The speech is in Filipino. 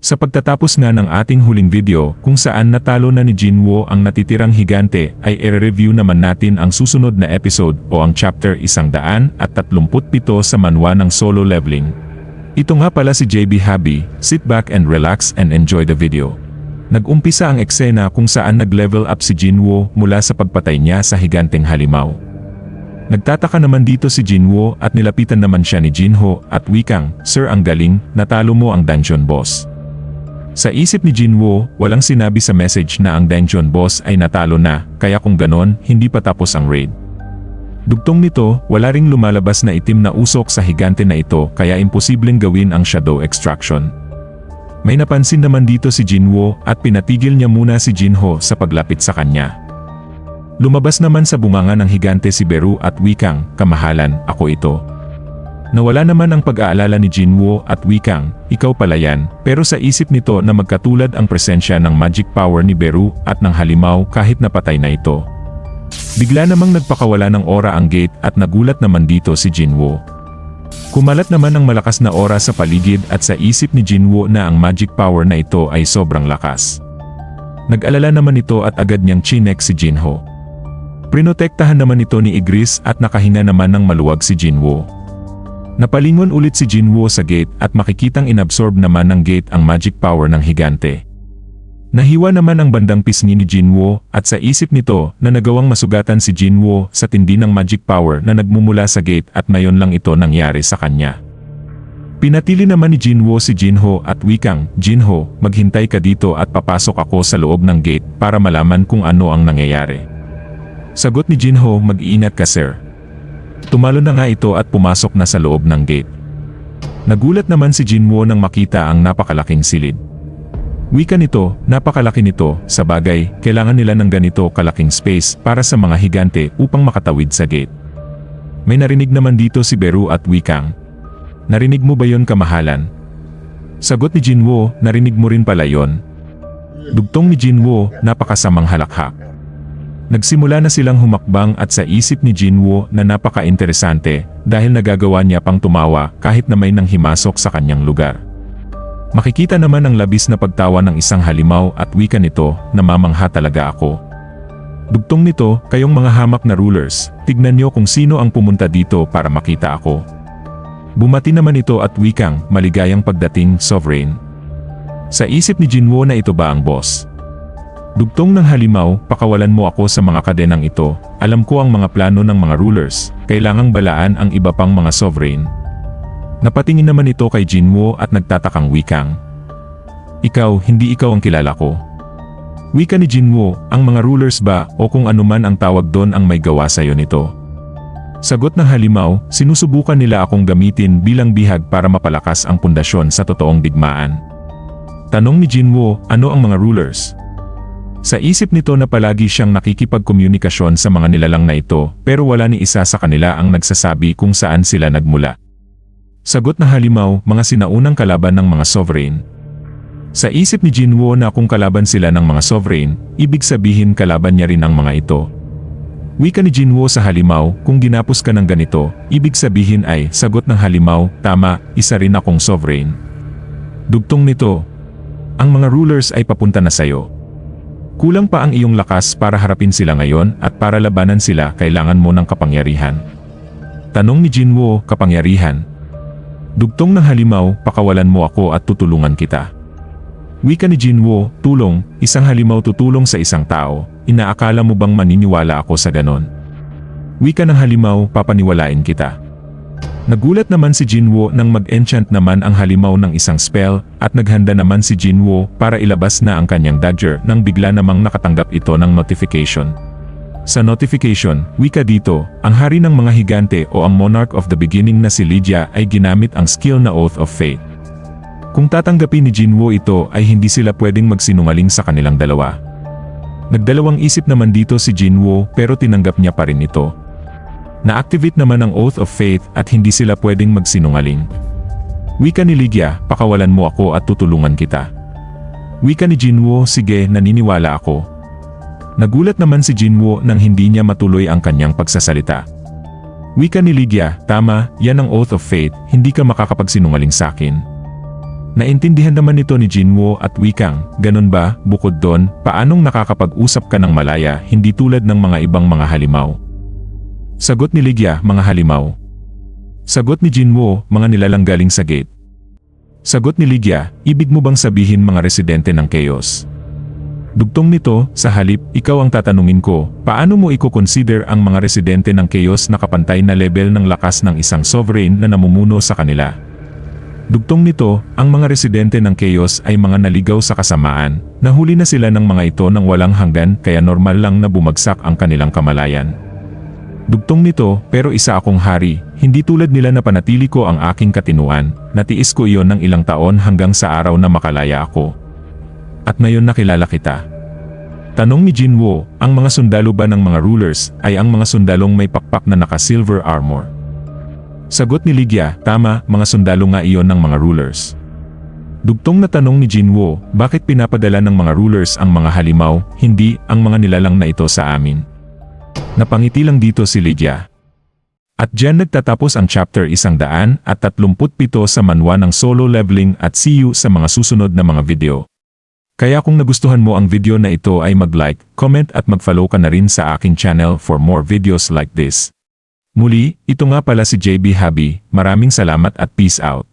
Sa pagtatapos nga ng ating huling video kung saan natalo na ni Jinwoo ang natitirang higante ay i-review naman natin ang susunod na episode o ang chapter 137 sa manhwa ng Solo Leveling. Ito nga pala si JB Habi, sit back and relax and enjoy the video. Nag-umpisa ang eksena kung saan nag-level up si Jinwoo mula sa pagpatay niya sa higanteng halimaw. Nagtataka naman dito si Jinwoo at nilapitan naman siya ni Jinho at wikang, "Sir, ang galing, natalo mo ang dungeon boss." Sa isip ni Jinwoo, walang sinabi sa message na ang dungeon boss ay natalo na, kaya kung ganon, hindi pa tapos ang raid. Dugtong nito, wala ring lumalabas na itim na usok sa higante na ito kaya imposibleng gawin ang shadow extraction. May napansin naman dito si Jinwoo at pinatigil niya muna si Jinho sa paglapit sa kanya. Lumabas naman sa bunganga ng higante si Beru at wikang, "Kamahalan, ako ito." Nawala naman ang pag-aalala ni Jinwoo at wikang, "Ikaw pala yan," pero sa isip nito na magkatulad ang presensya ng magic power ni Beru at ng halimaw kahit napatay na ito. Bigla namang nagpakawala ng aura ang gate at nagulat naman dito si Jinwoo. Kumalat naman ang malakas na aura sa paligid at sa isip ni Jinwoo na ang magic power na ito ay sobrang lakas. Nag-alala naman ito at agad niyang chinek si Jinho. Prinotektahan naman ito ni Igris at nakahina naman ng maluwag si Jinwoo. Napalingon ulit si Jinwoo sa gate at makikitang inabsorb naman ng gate ang magic power ng higante. Nahiwa naman ang bandang pisngi ni Jinwoo at sa isip nito na nagawang masugatan si Jinwoo sa tindi ng magic power na nagmumula sa gate at mayon lang ito nangyari sa kanya. Pinatili naman ni Jinwoo si Jinho at wikang, "Jinho, maghintay ka dito at papasok ako sa loob ng gate para malaman kung ano ang nangyayari." Sagot ni Jinho, "Mag-iingat ka, sir." Tumalo na nga ito at pumasok na sa loob ng gate. Nagulat naman si Jinwoo nang makita ang napakalaking silid. Wika nito, "Napakalaki nito, sa bagay, kailangan nila ng ganito kalaking space para sa mga higante upang makatawid sa gate." May narinig naman dito si Beru at wikang, "Narinig mo ba yon, kamahalan?" Sagot ni Jinwoo, "Narinig mo rin pala yon." Dugtong ni Jinwoo, napakasamang halakhak. Nagsimula na silang humakbang at sa isip ni Jinwoo na napaka-interesante dahil nagagawa niya pang tumawa kahit na may nang himasok sa kanyang lugar. Makikita naman ang labis na pagtawa ng isang halimaw at wika nito, "Namamangha talaga ako." Dugtong nito, "Kayong mga hamak na rulers, tignan niyo kung sino ang pumunta dito para makita ako." Bumati naman ito at wikang, "Maligayang pagdating, Sovereign." Sa isip ni Jinwoo na ito ba ang boss? Dugtong ng halimaw, "Pakawalan mo ako sa mga kadenang ito, alam ko ang mga plano ng mga rulers, kailangang balaan ang iba pang mga sovereign." Napatingin naman ito kay Jinwoo at nagtatakang wikang, "Ikaw, hindi ikaw ang kilala ko." Wika ni Jinwoo, "Ang mga rulers ba o kung anuman ang tawag doon ang may gawa sa'yo nito?" Sagot ng halimaw, "Sinusubukan nila akong gamitin bilang bihag para mapalakas ang pundasyon sa totoong digmaan." Tanong ni Jinwoo, "Ano ang mga rulers?" Sa isip nito na palagi siyang nakikipagkomunikasyon sa mga nilalang na ito pero wala ni isa sa kanila ang nagsasabi kung saan sila nagmula. Sagot na halimaw, "Mga sinaunang kalaban ng mga sovereign." Sa isip ni Jinwoo na kung kalaban sila ng mga sovereign, ibig sabihin kalaban niya rin ang mga ito. Wika ni Jinwoo sa halimaw, "Kung ginapos ka ng ganito, ibig sabihin ay," sagot ng halimaw, "Tama, isa rin akong sovereign." Dugtong nito, "Ang mga rulers ay papunta na sayo. Kulang pa ang iyong lakas para harapin sila ngayon at para labanan sila kailangan mo ng kapangyarihan." Tanong ni Jinwoo, "Kapangyarihan?" Dugtong ng halimaw, "Pakawalan mo ako at tutulungan kita." Wika ni Jinwoo, "Tulong, isang halimaw tutulong sa isang tao, inaakala mo bang maniniwala ako sa ganon?" Wika ng halimaw, "Papaniwalain kita." Nagulat naman si Jinwoo nang mag-enchant naman ang halimaw ng isang spell at naghanda naman si Jinwoo para ilabas na ang kanyang dagger nang bigla namang nakatanggap ito ng notification. Sa notification, wika dito, ang hari ng mga higante o ang monarch of the beginning na si Lydia ay ginamit ang skill na Oath of Fate. Kung tatanggapin ni Jinwoo ito ay hindi sila pwedeng magsinungaling sa kanilang dalawa. Nagdalawang isip naman dito si Jinwoo pero tinanggap niya pa rin ito. Na-activate naman ang Oath of Faith at hindi sila pwedeng magsinungaling. Wika ni Lydia, "Pakawalan mo ako at tutulungan kita." Wika ni Jinwoo, "Sige, naniniwala ako." Nagulat naman si Jinwoo nang hindi niya matuloy ang kanyang pagsasalita. Wika ni Lydia, "Tama, yan ang Oath of Faith, hindi ka makakapagsinungaling sa akin." Naintindihan naman nito ni Jinwoo at wikang, ganun ba, bukod doon, paanong nakakapag-usap ka ng Malaya hindi tulad ng mga ibang mga halimaw? Sagot ni Ligya, mga halimaw. Sagot ni Jinwoo, mga nilalang galing sa gate. Sagot ni Ligya, ibig mo bang sabihin mga residente ng Chaos? Dugtong nito, sa halip, ikaw ang tatanungin ko, paano mo i-consider ang mga residente ng Chaos na kapantay na level ng lakas ng isang sovereign na namumuno sa kanila? Dugtong nito, ang mga residente ng Chaos ay mga naligaw sa kasamaan, nahuli na sila ng mga ito nang walang hanggan kaya normal lang na bumagsak ang kanilang kamalayan. Dugtong nito, pero isa akong hari, hindi tulad nila na panatili ko ang aking katinuan, natiis ko iyon ng ilang taon hanggang sa araw na makalaya ako. At ngayon nakilala kita. Tanong ni Jinwoo, ang mga sundalo ba ng mga rulers ay ang mga sundalong may pakpak na naka-silver armor? Sagot ni Ligya, tama, mga sundalo nga iyon ng mga rulers. Dugtong na tanong ni Jinwoo, bakit pinapadala ng mga rulers ang mga halimaw, hindi ang mga nilalang na ito sa amin? Napangiti lang dito si Ligya. At diyan nagtatapos ang chapter 137 sa manhwa ng solo leveling at see you sa mga susunod na mga video. Kaya kung nagustuhan mo ang video na ito ay mag-like, comment at mag-follow ka na rin sa aking channel for more videos like this. Muli, ito nga pala si JB Habi, maraming salamat at peace out.